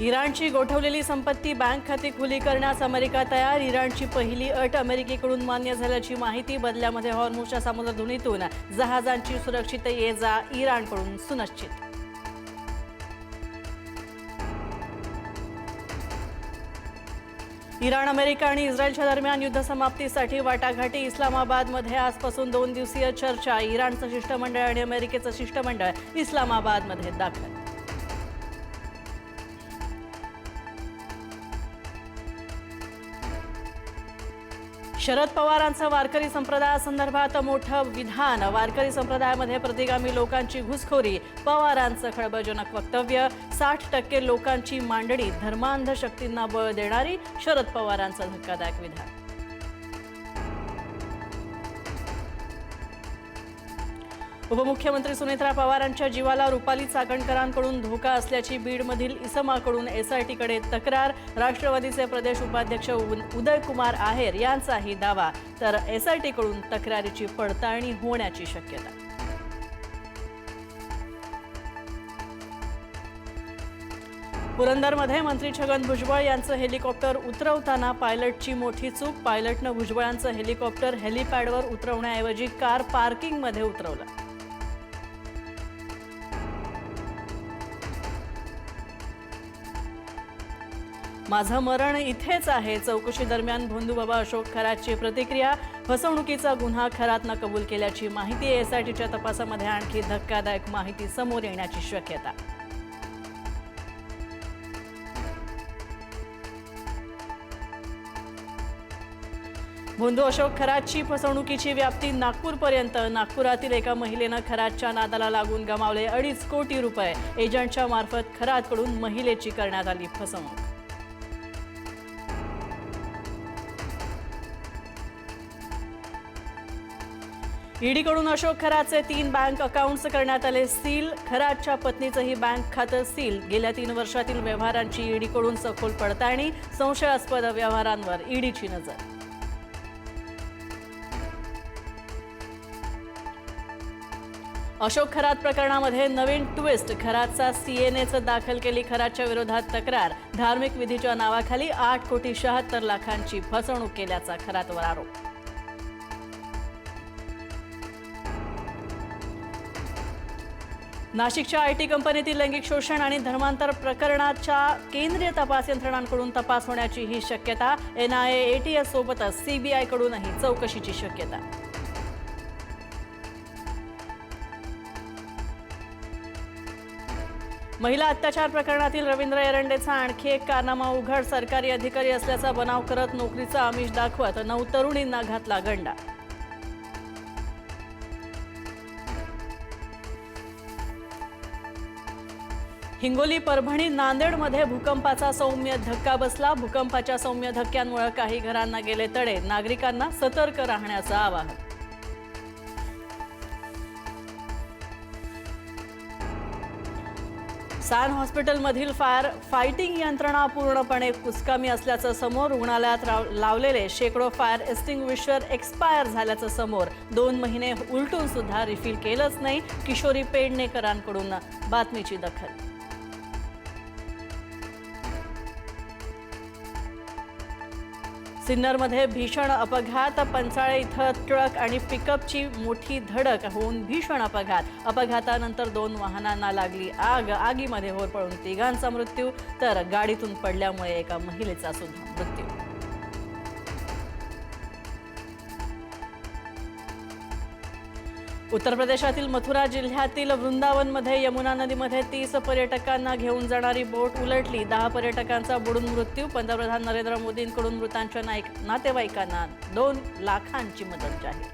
इराणची गोठवलेली संपत्ती बँक खाती खुली करण्यास अमेरिका तयार। इराणची पहिली अट अमेरिकेकडून मान्य झाल्याची माहिती। बदल्यामध्ये हॉर्मुझच्या समुद्रधुनीतून जहाजांची सुरक्षित ये-जा इराणकडून सुनिश्चित। इराण, अमेरिका आणि इस्रायलच्या दरम्यान युद्धसमाप्तीसाठी वाटाघाटी। इस्लामाबादमध्ये आजपासून 2 दिवसीय चर्चा। इराणचं शिष्टमंडळ आणि अमेरिकेचं शिष्टमंडळ इस्लामाबादमध्ये दाखल। शरद पवारांचं वारकरी संप्रदायासंदर्भात मोठं विधान। वारकरी संप्रदायामध्ये प्रतिगामी लोकांची घुसखोरी। पवारांचं खळबळजनक वक्तव्य। 60% लोकांची मांडणी धर्मांध शक्तींना बळ देणारी। शरद पवारांचं धक्कादायक विधान। उपमुख्यमंत्री सुनेत्रा पवारांच्या जीवाला रुपाली चाकणकरांकडून धोका असल्याची बीडमधील इसमाकडून एसआयटीकडे तक्रार। राष्ट्रवादीचे प्रदेश उपाध्यक्ष उदयकुमार आहेर यांचाही दावा, तर एसआयटीकडून तक्रारीची पडताळणी होण्याची शक्यता। पुरंदरमध्ये मंत्री छगन भुजबळ यांचं हेलिकॉप्टर उतरवताना पायलटची मोठी चूक। पायलटनं भुजबळांचं हेलिकॉप्टर हेलिपॅडवर उतरवण्याऐवजी कार पार्किंगमध्ये उतरवलं। माझं मरण इथेच आहे। चौकशी दरम्यान भोंदूबाबा अशोक खरातची प्रतिक्रिया। फसवणुकीचा गुन्हा खरातनं कबूल केल्याची माहिती। एसआयटीच्या तपासामध्ये आणखी धक्कादायक माहिती समोर येण्याची शक्यता। भोंदू अशोक खरातची फसवणुकीची व्याप्ती नागपूरपर्यंत। नागपुरातील एका महिलेनं खरातच्या नादाला लागून गमावले 2.5 कोटी रुपये। एजंटच्या मार्फत खरातकडून महिलेची करण्यात आली फसवणूक। ईडीकडून अशोक खरातचे 3 बँक अकाउंट्स करण्यात आले सील। खरातच्या पत्नीचंही बँक खातं सील। गेल्या 3 वर्षातील व्यवहारांची ईडीकडून सखोल पडताळणी। संशयास्पद व्यवहारांवर ईडीची नजर। अशोक खरात प्रकरणामध्ये नवीन ट्विस्ट। खरातचा सीएनएचं दाखल केली खरातच्या विरोधात तक्रार। धार्मिक विधीच्या नावाखाली 8,76,00,000ची फसवणूक केल्याचा खरातवर आरोप। नाशिकच्या आयटी कंपनीतील लैंगिक शोषण आणि धर्मांतर प्रकरणाच्या केंद्रीय तपास यंत्रणांकडून तपास होण्याची ही शक्यता। एनआयए, एटीएस सोबतच सीबीआयकडूनही चौकशीची शक्यता। महिला अत्याचार प्रकरणातील रवींद्र एरंडेचा आणखी एक कारनामा उघड। सरकारी अधिकारी असल्याचा बनाव करत नोकरीचा आमिष दाखवत 9 तरुणींना घातला गंडा। हिंगोली, परभणी, नांदेडमध्ये भूकंपाचा सौम्य धक्का बसला। भूकंपाच्या सौम्य धक्क्यांमुळे काही घरांना गेले तडे। नागरिकांना सतर्क राहण्याचं आवाहन। सान हॉस्पिटलमधील फायर फायटिंग यंत्रणा पूर्णपणे कुचकामी असल्याचं समोर। रुग्णालयात लावलेले शेकडो फायर एक्स्टिंग्विशर एक्सपायर झाल्याचं समोर। 2 महिने उलटून सुद्धा रिफिल केलंच नाही। किशोरी पेडणेकरांकडून बातमीची दखल। सिन्नरमध्ये भीषण अपघात। पंचाळे इथं ट्रक आणि पिकअपची मोठी धडक होऊन भीषण अपघात। अपघातानंतर 2 वाहनांना लागली आग। आगीमध्ये होरपळून 3घांचा मृत्यू, तर गाडीतून पडल्यामुळे एका महिलेचा सुद्धा मृत्यू। उत्तर प्रदेशातील मथुरा जिल्ह्यातील वृंदावनमध्ये यमुना नदीमध्ये 30 पर्यटकांना घेऊन जाणारी बोट उलटली। 10 पर्यटकांचा बुडून मृत्यू। पंतप्रधान नरेंद्र मोदींकडून मृतांच्या नातेवाईकांना 2 लाखांची मदत जाहीर।